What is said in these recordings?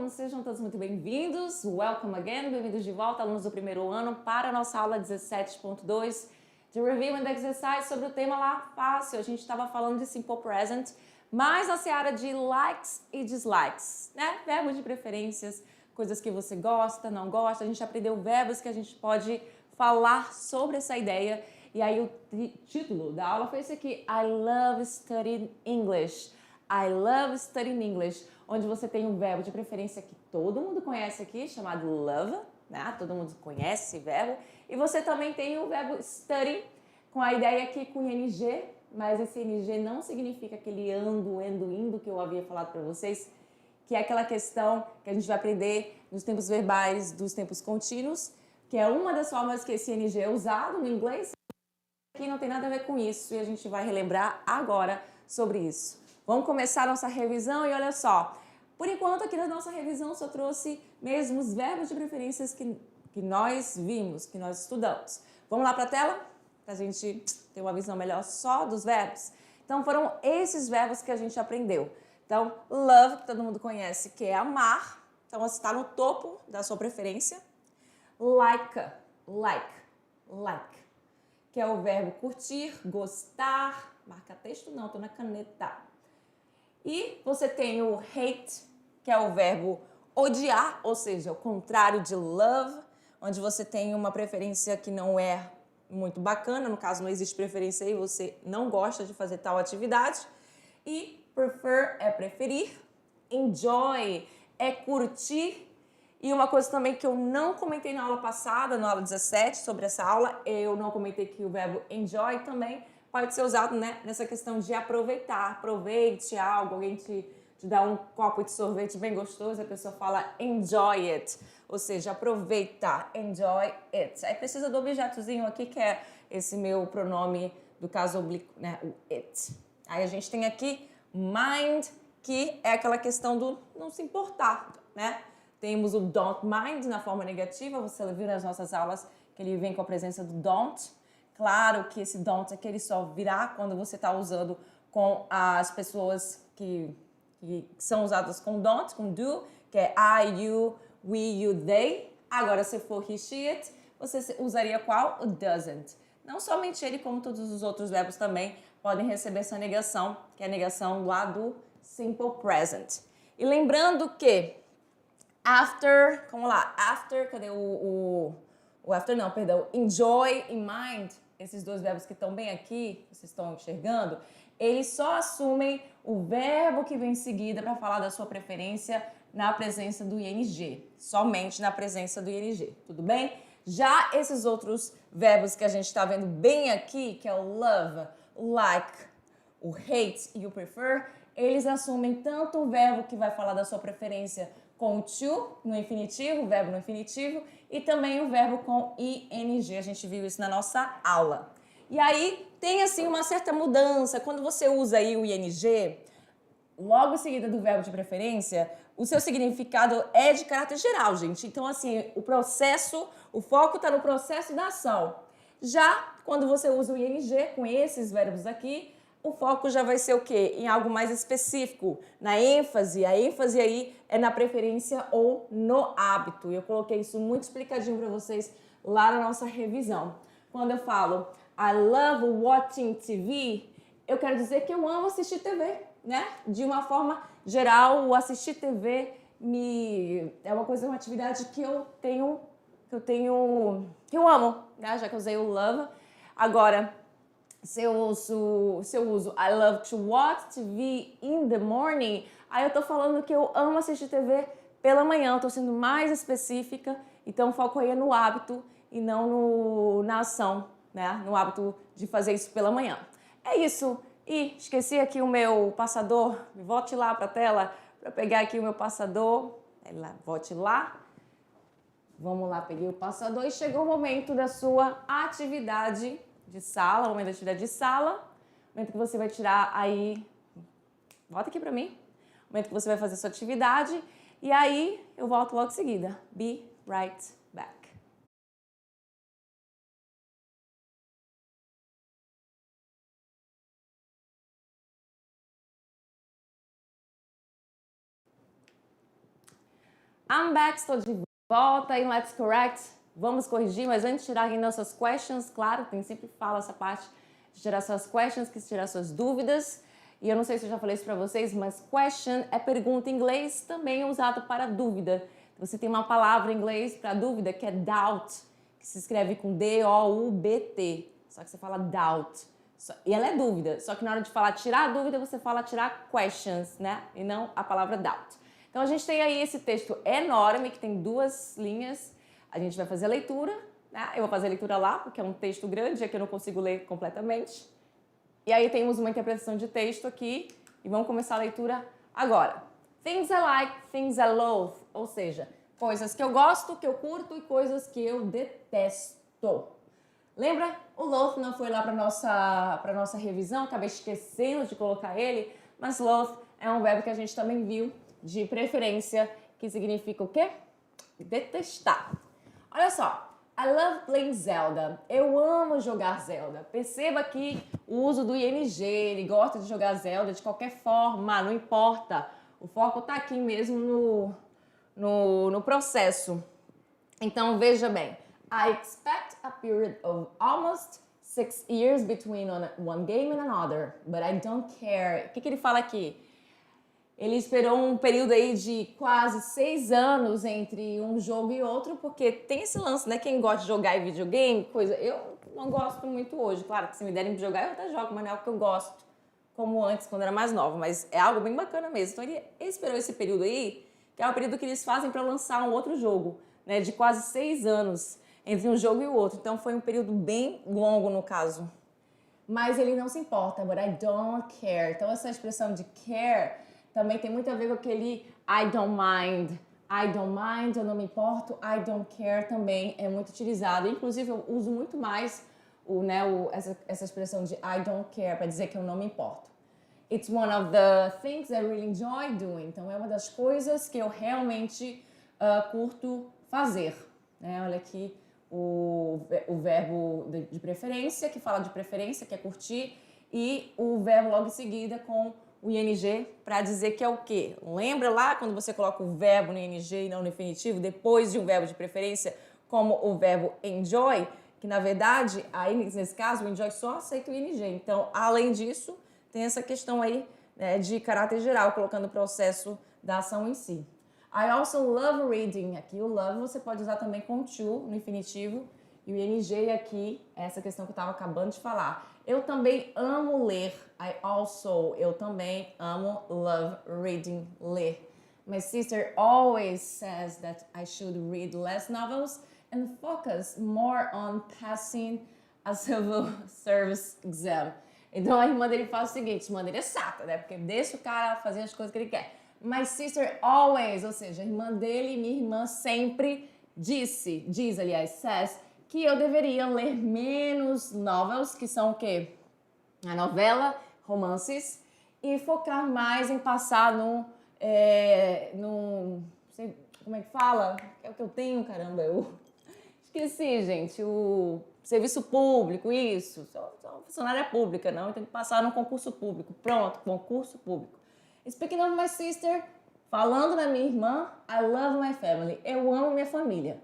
alunos, sejam todos muito bem-vindos. Welcome again, bem-vindos de volta, alunos do primeiro ano, para a nossa aula 17.2 de Review and Exercise sobre o tema lá fácil. A gente estava falando de Simple Present, mas na seara de likes e dislikes, né? Verbos de preferências, coisas que você gosta, não gosta. A gente aprendeu verbos que a gente pode falar sobre essa ideia. E aí o título da aula foi esse aqui, I love studying English. I love studying English, onde você tem um verbo de preferência que todo mundo conhece aqui, chamado love, né? Todo mundo conhece esse verbo. E você também tem o verbo study, com a ideia aqui com ing, mas esse ing não significa aquele ando, indo que eu havia falado para vocês, que é aquela questão que a gente vai aprender nos tempos verbais dos tempos contínuos, que é uma das formas que esse ing é usado no inglês. Aqui não tem nada a ver com isso e a gente vai relembrar agora sobre isso. Vamos começar a nossa revisão e olha só, por enquanto aqui na nossa revisão só trouxe mesmo os verbos de preferências que nós vimos, que nós estudamos. Vamos lá para a tela? Para a gente ter uma visão melhor só dos verbos. Então foram esses verbos que a gente aprendeu. Então, love, que todo mundo conhece, que é amar. Então, está no topo da sua preferência. Like, que é o verbo curtir, gostar. Marca texto não, tô na caneta. E você tem o hate, que é o verbo odiar, ou seja, o contrário de love, onde você tem uma preferência que não é muito bacana, no caso não existe preferência aí, você não gosta de fazer tal atividade. E prefer é preferir, enjoy é curtir. E uma coisa também que eu não comentei na aula passada, na aula 17, sobre essa aula, eu não comentei que o verbo enjoy também pode ser usado, né, nessa questão de aproveitar. Aproveite algo, alguém te dá um copo de sorvete bem gostoso, a pessoa fala enjoy it, ou seja, aproveita, enjoy it. Aí precisa do objetozinho aqui, que é esse meu pronome do caso oblíquo, né, o it. Aí a gente tem aqui mind, que é aquela questão do não se importar, né? Temos o don't mind na forma negativa, você viu nas nossas aulas que ele vem com a presença do don't. Claro que esse don't aqui ele só virá quando você está usando com as pessoas que são usadas com don't, com do, que é I, you, we, you, they. Agora, se for he, she, it, você usaria qual? O doesn't. Não somente ele, como todos os outros verbos também podem receber essa negação, que é a negação lá do simple present. E lembrando que after, vamos lá, after, cadê o after não, perdão, enjoy e mind, esses dois verbos que estão bem aqui, vocês estão enxergando, eles só assumem o verbo que vem em seguida para falar da sua preferência na presença do ing, somente na presença do ing, tudo bem? Já esses outros verbos que a gente está vendo bem aqui, que é o love, o like, o hate e o prefer, eles assumem tanto o verbo que vai falar da sua preferência com o to no infinitivo, o verbo no infinitivo, e também o verbo com ing. A gente viu isso na nossa aula. E aí tem assim uma certa mudança. Quando você usa aí o ing, logo em seguida do verbo de preferência, o seu significado é de caráter geral, gente. Então, assim, o foco está no processo da ação. Já quando você usa o ing com esses verbos aqui, o foco já vai ser o quê? Em algo mais específico, na ênfase. A ênfase aí é na preferência ou no hábito. Eu coloquei isso muito explicadinho para vocês lá na nossa revisão. Quando eu falo I love watching TV, eu quero dizer que eu amo assistir TV, né? De uma forma geral, o assistir TV é uma atividade que eu amo, né? Já que eu usei o love. Agora, se eu uso I love to watch TV in the morning, aí eu tô falando que eu amo assistir TV pela manhã, eu tô sendo mais específica, então o foco aí é no hábito e não na ação, né? No hábito de fazer isso pela manhã. É isso. E esqueci aqui o meu passador, volte lá para a tela para pegar aqui o meu passador, volte lá. Vamos lá, peguei o passador e chegou o momento da sua atividade de sala, o momento da atividade de sala, o momento que você vai tirar aí, volta aqui pra mim, o momento que você vai fazer a sua atividade, e aí eu volto logo em seguida. Be right back. I'm back, estou de volta em Let's Correct. Vamos corrigir, mas antes de tirar aqui nossas questions, claro, tem sempre fala essa parte de tirar suas questions, que tirar suas dúvidas. E eu não sei se eu já falei isso para vocês, mas question é pergunta em inglês, também é usado para dúvida. Você tem uma palavra em inglês para dúvida que é doubt, que se escreve com D-O-U-B-T, só que você fala doubt. E ela é dúvida, só que na hora de falar tirar a dúvida, você fala tirar questions, né? E não a palavra doubt. Então a gente tem aí esse texto enorme, que tem 2 linhas. A gente vai fazer a leitura, né? Eu vou fazer a leitura lá, porque é um texto grande, aqui eu não consigo ler completamente. E aí temos uma interpretação de texto aqui, e vamos começar a leitura agora. Things I like, things I loathe, ou seja, coisas que eu gosto, que eu curto e coisas que eu detesto. Lembra? O loathe não foi lá para nossa revisão, acabei esquecendo de colocar ele, mas loathe é um verbo que a gente também viu de preferência, que significa o quê? Detestar. Olha só, I love playing Zelda. Eu amo jogar Zelda. Perceba aqui o uso do ing, ele gosta de jogar Zelda de qualquer forma, não importa. O foco está aqui mesmo no processo. Então, veja bem. I expect a period of almost 6 years between one game and another, but I don't care. O que ele fala aqui? Ele esperou um período aí de quase 6 anos entre um jogo e outro, porque tem esse lance, né? Quem gosta de jogar em videogame, coisa... Eu não gosto muito hoje. Claro que se me derem pra jogar, eu até jogo, mas não é o que eu gosto, como antes, quando era mais nova. Mas é algo bem bacana mesmo. Então ele esperou esse período aí, que é o período que eles fazem para lançar um outro jogo, né? De quase 6 anos entre um jogo e o outro. Então foi um período bem longo no caso. Mas ele não se importa, but I don't care. Então essa expressão de care também tem muito a ver com aquele I don't mind. I don't mind, eu não me importo. I don't care também é muito utilizado. Inclusive eu uso muito mais essa expressão de I don't care para dizer que eu não me importo. It's one of the things I really enjoy doing. Então é uma das coisas que eu realmente curto fazer. Olha aqui o verbo de preferência, que fala de preferência, que é curtir, e o verbo logo em seguida com o ing para dizer que é o quê? Lembra lá quando você coloca o verbo no ing e não no infinitivo, depois de um verbo de preferência, como o verbo enjoy, que na verdade, aí nesse caso, o enjoy só aceita o ing. Então, além disso, tem essa questão aí, né, de caráter geral, colocando o processo da ação em si. I also love reading. Aqui o love você pode usar também com to no infinitivo. E o ing aqui, essa questão que eu estava acabando de falar. Eu também amo ler. Eu também amo love reading, ler. My sister always says that I should read less novels and focus more on passing a civil service exam. Então a irmã dele fala o seguinte, a irmã dele é chata, né? Porque deixa o cara fazer as coisas que ele quer. My sister always, ou seja, a irmã dele, minha irmã sempre diz, aliás, says, que eu deveria ler menos novels, que são o quê? A novela, romances, e focar mais em passar não sei como é que fala, é o que eu tenho, caramba, eu esqueci, gente, o serviço público, isso, sou funcionária pública, não, eu tenho que passar no concurso público, pronto, concurso público. Speaking of my sister, falando da minha irmã, I love my family. Eu amo minha família.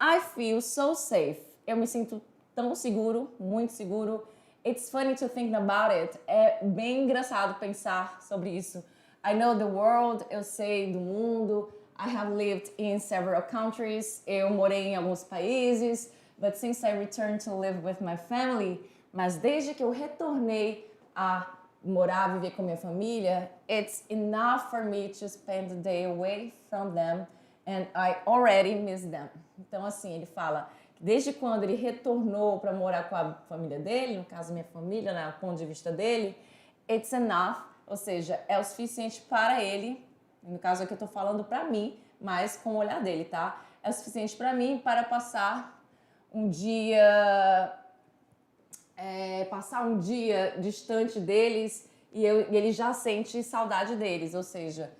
I feel so safe. Eu me sinto tão seguro, muito seguro. It's funny to think about it. É bem engraçado pensar sobre isso. I know the world. Eu sei do mundo. I have lived in several countries. Eu morei em alguns países. But since I returned to live with my family, mas desde que eu retornei a morar, viver com minha família, it's enough for me to spend the day away from them and I already miss them. Então, assim, ele fala que desde quando ele retornou para morar com a família dele, no caso minha família, né, do ponto de vista dele, it's enough, ou seja, é o suficiente para ele, no caso aqui eu tô falando para mim, mas com o olhar dele, tá? É o suficiente para mim para passar um dia distante deles e ele já sente saudade deles, ou seja,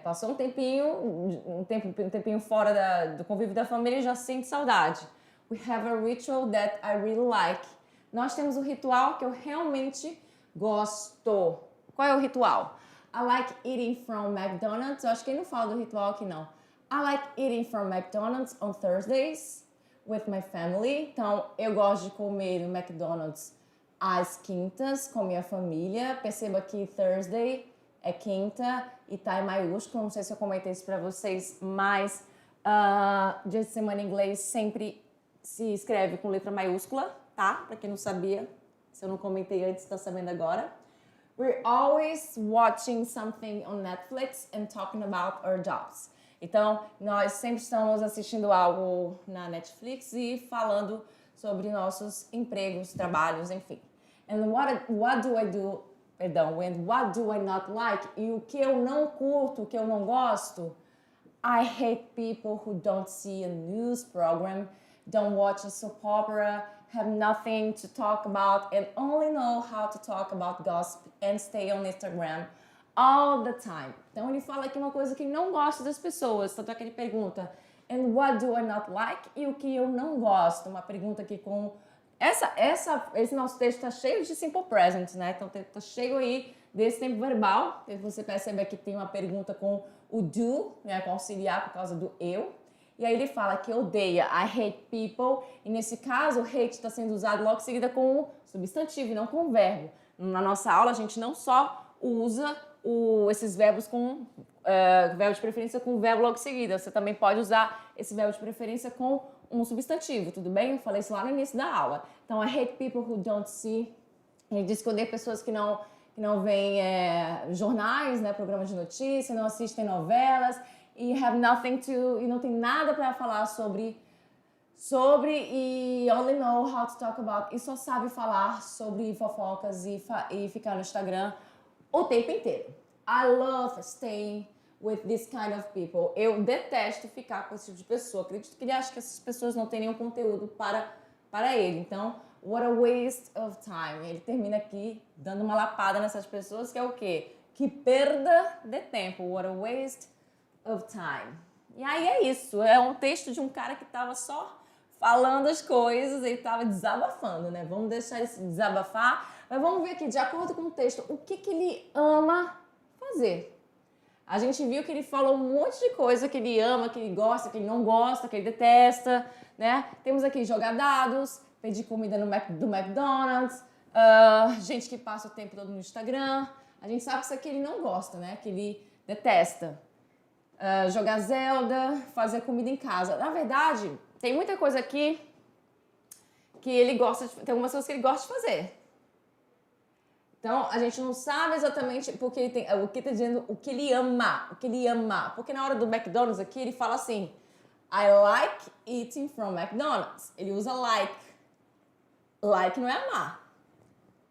passou um tempinho fora do convívio da família e já sente saudade. We have a ritual that I really like. Nós temos um ritual que eu realmente gosto. Qual é o ritual? I like eating from McDonald's. Eu acho que ele não fala do ritual aqui não. I like eating from McDonald's on Thursdays with my family. Então, eu gosto de comer no McDonald's às quintas com minha família. Perceba que Thursday é quinta e tá em maiúsculo. Não sei se eu comentei isso pra vocês, mas dia de semana em inglês sempre se escreve com letra maiúscula, tá? Pra quem não sabia, se eu não comentei antes, tá sabendo agora. We're always watching something on Netflix and talking about our jobs. Então, nós sempre estamos assistindo algo na Netflix e falando sobre nossos empregos, trabalhos, enfim. And what do I do? Perdão, and what do I not like? E o que eu não curto, o que eu não gosto? I hate people who don't see a news program, don't watch a soap opera, have nothing to talk about, and only know how to talk about gossip and stay on Instagram all the time. Então ele fala aqui uma coisa que não gosta das pessoas, tanto é que ele pergunta, and what do I not like? E o que eu não gosto? Uma pergunta aqui com... Esse nosso texto está cheio de simple present, né? Então tá cheio aí desse tempo verbal. Você percebe aqui que tem uma pergunta com o do, né? Com auxiliar por causa do eu. E aí ele fala que odeia, I hate people. E nesse caso, o hate está sendo usado logo em seguida com o substantivo e não com o verbo. Na nossa aula, a gente não só usa esses verbos com verbo de preferência com o verbo logo em seguida. Você também pode usar esse verbo de preferência com um substantivo, tudo bem? Eu falei isso lá no início da aula. Então, I hate people who don't see. Ele diz que odeia pessoas que não veem jornais, né, programas de notícia, não assistem novelas e e não tem nada para falar sobre e only know how to talk about e só sabe falar sobre fofocas e ficar no Instagram o tempo inteiro. I love staying with this kind of people. Eu detesto ficar com esse tipo de pessoa. Acredito que ele acha que essas pessoas não têm nenhum conteúdo para ele. Então, what a waste of time. Ele termina aqui dando uma lapada nessas pessoas, que é o quê? Que perda de tempo. What a waste of time. E aí é isso. É um texto de um cara que estava só falando as coisas, ele estava desabafando, né? Vamos deixar ele se desabafar. Mas vamos ver aqui, de acordo com o texto, o que ele ama fazer. A gente viu que ele falou um monte de coisa que ele ama, que ele gosta, que ele não gosta, que ele detesta, né? Temos aqui jogar dados, pedir comida do McDonald's, gente que passa o tempo todo no Instagram. A gente sabe que isso aqui ele não gosta, né? Que ele detesta. Jogar Zelda, fazer comida em casa. Na verdade, tem muita coisa aqui que ele gosta de... Tem algumas coisas que ele gosta de fazer. Então, a gente não sabe exatamente porque ele tem, o que está dizendo, o que ele ama. Porque na hora do McDonald's aqui, ele fala assim, I like eating from McDonald's. Ele usa like. Like não é amar,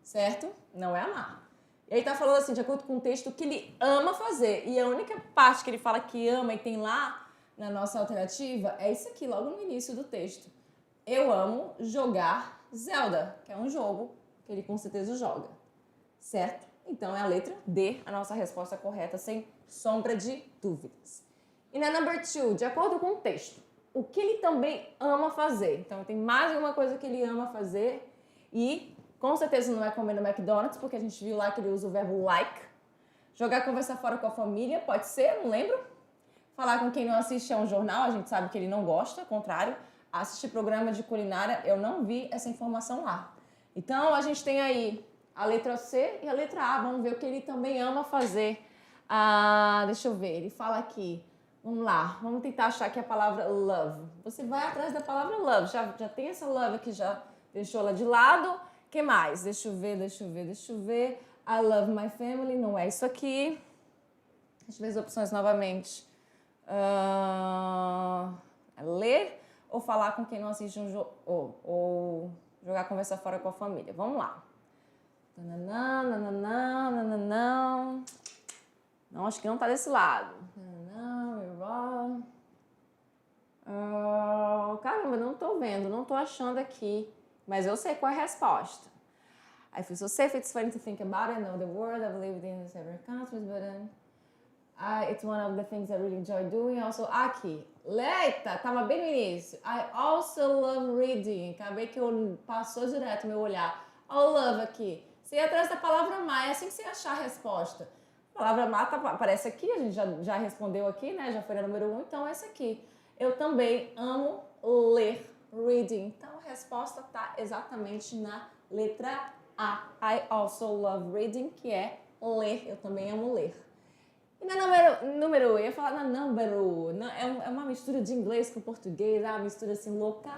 certo? Não é amar. E aí tá falando assim, de acordo com o texto, o que ele ama fazer. E a única parte que ele fala que ama e tem lá na nossa alternativa é isso aqui, logo no início do texto. Eu amo jogar Zelda, que é um jogo que ele com certeza joga. Certo? Então, é a letra D, a nossa resposta correta, sem sombra de dúvidas. E na number 2, de acordo com o texto, o que ele também ama fazer? Então, tem mais alguma coisa que ele ama fazer e, com certeza, não é comer no McDonald's, porque a gente viu lá que ele usa o verbo like. Jogar, conversar fora com a família, pode ser, não lembro. Falar com quem não assiste a um jornal, a gente sabe que ele não gosta, ao contrário. Assistir programa de culinária, eu não vi essa informação lá. Então, a gente tem aí a letra C e a letra A. Vamos ver o que ele também ama fazer. Deixa eu ver, ele fala aqui. Vamos lá, vamos tentar achar aqui a palavra love. Você vai atrás da palavra love. Já tem essa love aqui, já deixou ela de lado. O que mais? Deixa eu ver. I love my family, não é isso aqui. Deixa eu ver as opções novamente. Ler ou falar com quem não assiste um jogo. Ou jogar, conversar fora com a família. Vamos lá. Não, acho que não tá desse lado. Caramba, não tô vendo, não tô achando aqui. Mas eu sei qual é a resposta. I feel so safe, it's funny to think about it. I know the world, I've lived in several countries, but it's one of the things I really enjoy doing. Also, aqui. Eita, tava bem no início. I also love reading. Acabei que passou direto meu olhar. All love aqui. Você ia atrás da palavra amar, é assim que você achar a resposta. A palavra mata aparece aqui, a gente já respondeu aqui, né? Já foi na número 1, então é essa aqui. Eu também amo ler, reading. Então a resposta está exatamente na letra A. I also love reading, que é ler. Eu também amo ler. E na número eu ia falar na número. É uma mistura de inglês com português, uma mistura assim louca.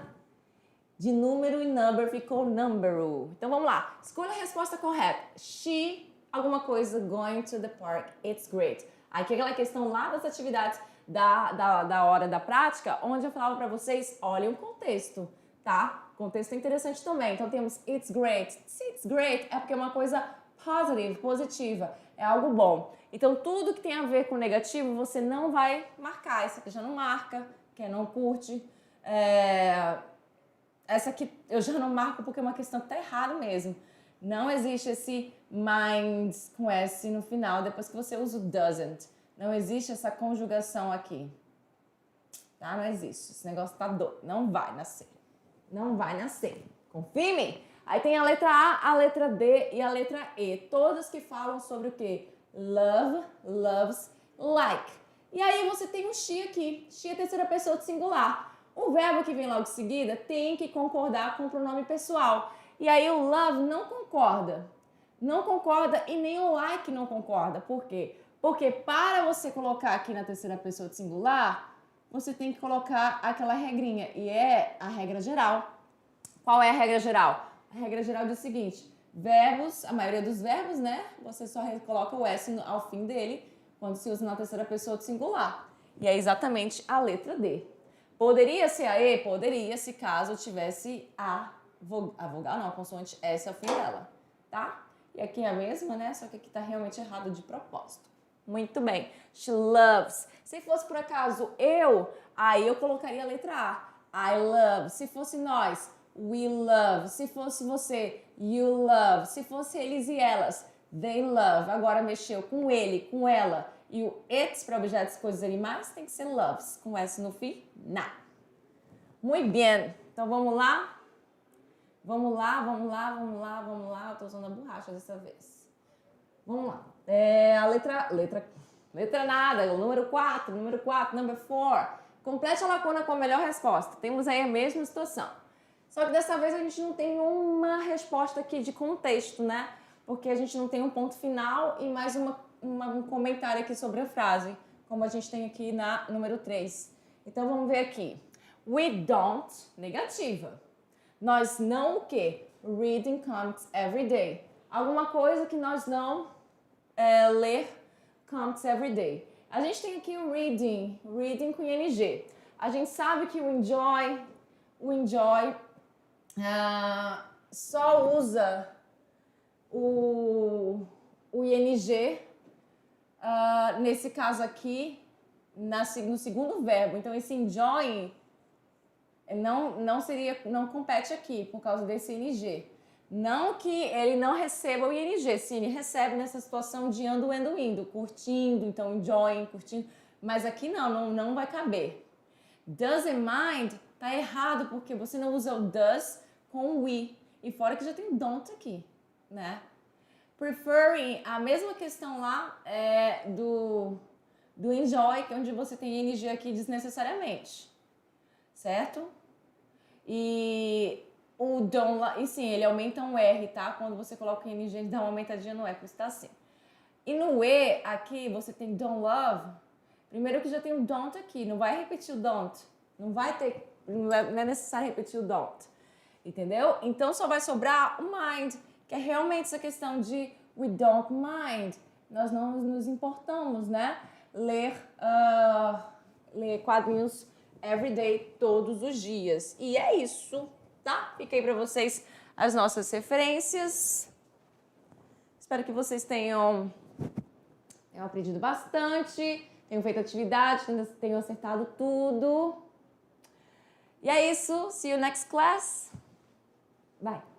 De número e number ficou numberu. Então vamos lá. Escolha a resposta correta. She, alguma coisa, going to the park. It's great. Aqui aquela questão lá das atividades da hora da prática, onde eu falava para vocês, olhem o contexto, tá? O contexto é interessante também. Então temos it's great. Se it's great é porque é uma coisa positiva. É algo bom. Então tudo que tem a ver com negativo você não vai marcar. Essa aqui já não marca, que não curte. Essa aqui eu já não marco porque é uma questão que tá errada mesmo. Não existe esse mind com S no final, depois que você usa o doesn't. Não existe essa conjugação aqui. Tá? Não existe. Esse negócio tá doido. Não vai nascer. Não vai nascer. Confia em mim. Aí tem a letra A, a letra D e a letra E. Todas que falam sobre o quê? Love, loves, like. E aí você tem um she aqui. She é a terceira pessoa de singular. O verbo que vem logo em seguida tem que concordar com o pronome pessoal. E aí o love não concorda. Não concorda e nem o like não concorda. Por quê? Porque para você colocar aqui na terceira pessoa de singular, você tem que colocar aquela regrinha. E é a regra geral. Qual é a regra geral? A regra geral diz o seguinte. Verbos, a maioria dos verbos, né? Você só coloca o S ao fim dele quando se usa na terceira pessoa de singular. E é exatamente a letra D. Poderia ser a E? Poderia, se caso tivesse a vogal, não, a consoante S ao fim dela, tá? E aqui é a mesma, né? Só que aqui tá realmente errado de propósito. Muito bem. She loves. Se fosse por acaso aí eu colocaria a letra A. I love. Se fosse nós, we love. Se fosse você, you love. Se fosse eles e elas, they love. Agora mexeu com ele, com ela. E o it's para objetos, coisas, animais tem que ser loves. Com S no fim, na. Muito bem. Então vamos lá? Vamos lá. Eu tô usando a borracha dessa vez. Vamos lá. Letra nada. O número 4, number 4. Complete a lacuna com a melhor resposta. Temos aí a mesma situação. Só que dessa vez a gente não tem uma resposta aqui de contexto, né? Porque a gente não tem um ponto final e mais um comentário aqui sobre a frase, como a gente tem aqui na número 3. Então vamos ver aqui. We don't, negativa. Nós não o quê? Reading comics every day. Alguma coisa que nós não ler comics every day. A gente tem aqui o reading com ing. A gente sabe que o enjoy só usa o ing nesse caso aqui no segundo verbo. Então esse enjoy não compete aqui por causa desse ing. Não que ele não receba o ing, sim, ele recebe nessa situação de ando, indo, curtindo, então enjoying, curtindo, mas aqui não vai caber. Doesn't mind tá errado porque você não usa o does com o we, e fora que já tem o don't aqui, né? Preferring, a mesma questão lá do enjoy, que é onde você tem ing aqui desnecessariamente, certo? E o don't, e sim, ele aumenta um R, tá? Quando você coloca o ing, ele dá uma aumentadinha no R, por isso tá assim. E no E, aqui, você tem don't love. Primeiro que já tem o don't aqui, não vai repetir o don't. Não é necessário repetir o don't. Entendeu? Então, só vai sobrar o mind, que é realmente essa questão de we don't mind. Nós não nos importamos, né? Ler quadrinhos every day, todos os dias. E é isso, tá? Fiquei para vocês as nossas referências. Espero que vocês tenham aprendido bastante, tenham feito atividade, tenham acertado tudo. E é isso. See you next class. Bye.